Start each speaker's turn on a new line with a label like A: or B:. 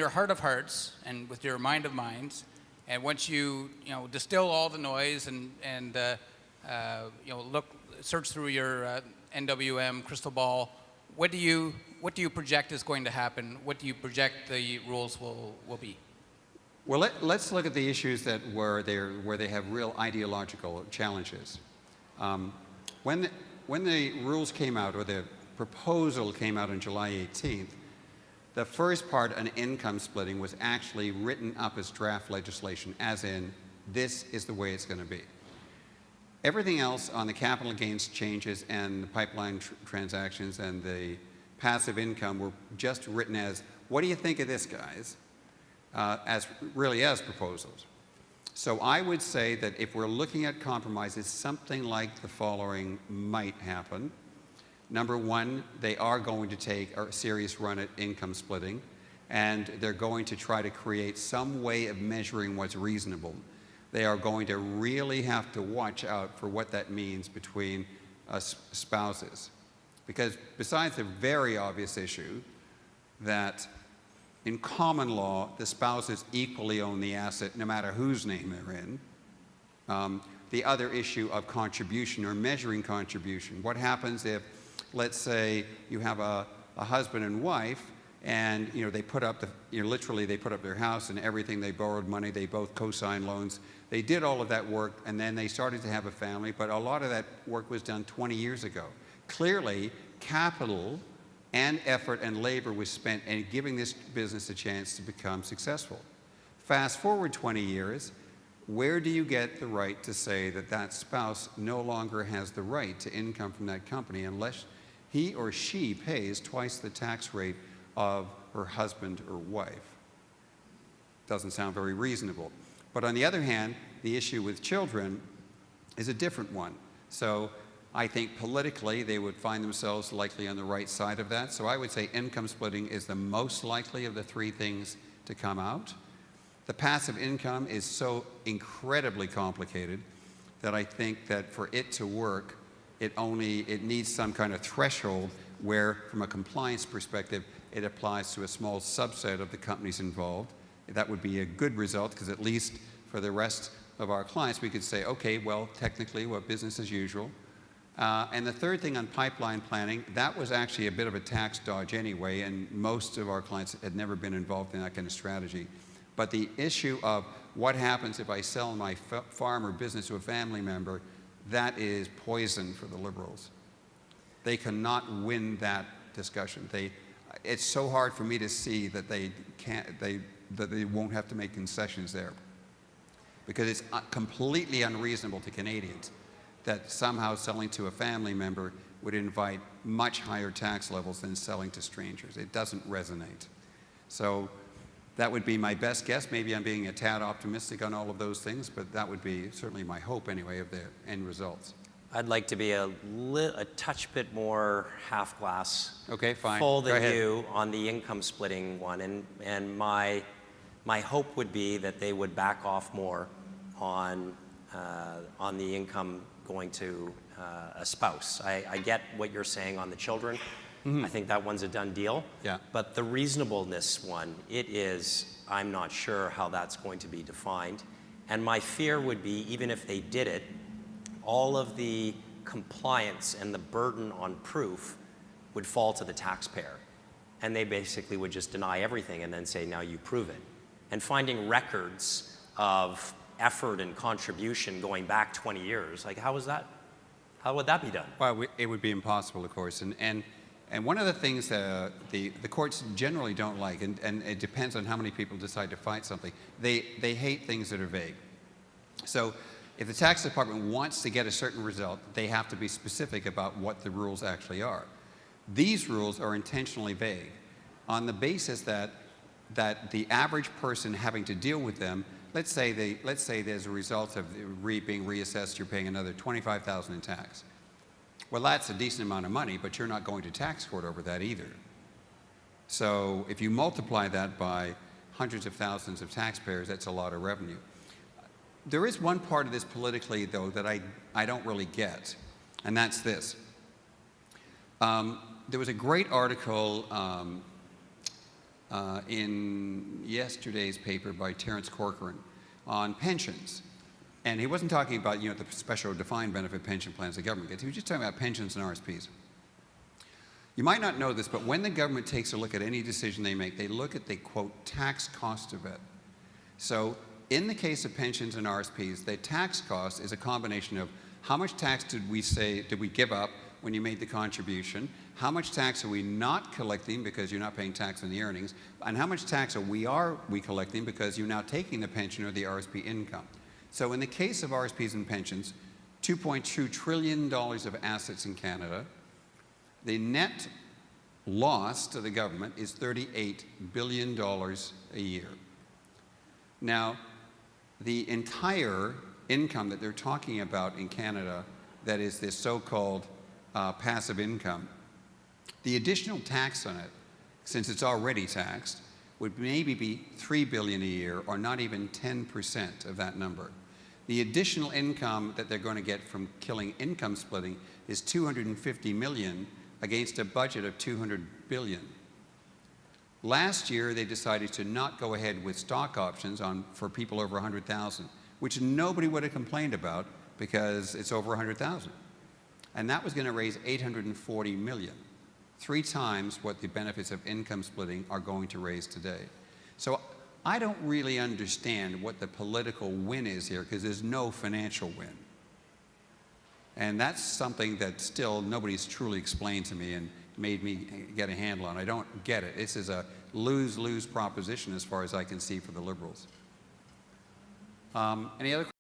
A: your heart of hearts and with your mind of minds, and once you distill all the noise and search through your NWM crystal ball, what do you project is going to happen? What do you project the rules will be?
B: Well, let's look at the issues where they have real ideological challenges. When the rules came out, or the proposal came out on July 18th, the first part on income splitting was actually written up as draft legislation, as in, this is the way it's going to be. Everything else on the capital gains changes and the pipeline transactions and the passive income were just written as, what do you think of this, guys? As proposals. So I would say that if we're looking at compromises, something like the following might happen. Number one, they are going to take a serious run at income splitting, and they're going to try to create some way of measuring what's reasonable. They are going to really have to watch out for what that means between spouses. Because besides the very obvious issue that in common law, the spouses equally own the asset no matter whose name they're in, the other issue of contribution or measuring contribution. What happens if, let's say, you have a husband and wife, and they put up literally they put up their house and everything, they borrowed money, they both co-signed loans, they did all of that work, and then they started to have a family, but a lot of that work was done 20 years ago. Clearly, capital and effort and labor was spent in giving this business a chance to become successful. Fast forward 20 years, where do you get the right to say that that spouse no longer has the right to income from that company unless he or she pays twice the tax rate of her husband or wife? Doesn't sound very reasonable. But on the other hand, the issue with children is a different one. So I think politically they would find themselves likely on the right side of that. So I would say income splitting is the most likely of the three things to come out. The passive income is so incredibly complicated that I think that for it to work, it needs some kind of threshold where, from a compliance perspective, it applies to a small subset of the companies involved. That would be a good result, because at least for the rest of our clients, we could say, okay, well, technically, well, business as usual. And the third thing on pipeline planning, that was actually a bit of a tax dodge anyway, and most of our clients had never been involved in that kind of strategy. But the issue of what happens if I sell my farm or business to a family member, that is poison for the Liberals. They cannot win that discussion. It's so hard for me to see that that they won't have to make concessions there, because it's completely unreasonable to Canadians that somehow selling to a family member would invite much higher tax levels than selling to strangers. It doesn't resonate. So that would be my best guess. Maybe I'm being a tad optimistic on all of those things, but that would be certainly my hope anyway of the end results.
C: I'd like to be a touch bit more half glass full than you on the income splitting one, and my hope would be that they would back off more on the income going to a spouse. I get what you're saying on the children. Mm-hmm. I think that one's a done deal.
B: Yeah.
C: But the reasonableness one, I'm not sure how that's going to be defined. And my fear would be, even if they did it, all of the compliance and the burden on proof would fall to the taxpayer. And they basically would just deny everything and then say, now you prove it. And finding records of effort and contribution going back 20 years, like how would that be done?
B: Well, it would be impossible, of course. And one of the things the courts generally don't like, and it depends on how many people decide to fight something, they hate things that are vague. So if the tax department wants to get a certain result, they have to be specific about what the rules actually are. These rules are intentionally vague on the basis that the average person having to deal with them, let's say there's a result of being reassessed, you're paying another $25,000 in tax. Well, that's a decent amount of money, but you're not going to tax court over that either. So if you multiply that by hundreds of thousands of taxpayers, that's a lot of revenue. There is one part of this politically, though, that I don't really get, and that's this. There was a great article in yesterday's paper by Terence Corcoran on pensions. And he wasn't talking about, the special defined benefit pension plans the government gets. He was just talking about pensions and RSPs. You might not know this, but when the government takes a look at any decision they make, they look at the, quote, tax cost of it. So in the case of pensions and RSPs, the tax cost is a combination of how much tax did we give up when you made the contribution, how much tax are we not collecting because you're not paying tax on the earnings, and how much tax are we collecting because you're now taking the pension or the RSP income. So in the case of RSPs and pensions, $2.2 trillion of assets in Canada, the net loss to the government is $38 billion a year. Now, the entire income that they're talking about in Canada, that is this so-called passive income, the additional tax on it, since it's already taxed, would maybe be $3 billion a year, or not even 10% of that number. The additional income that they're going to get from killing income splitting is $250 million against a budget of $200 billion. Last year, they decided to not go ahead with stock options for people over 100,000, which nobody would have complained about because it's over 100,000. And that was going to raise $840 million, 3 times what the benefits of income splitting are going to raise today. So I don't really understand what the political win is here, because there's no financial win. And that's something that still nobody's truly explained to me and made me get a handle on. I don't get it. This is a lose-lose proposition as far as I can see for the Liberals. Any other questions?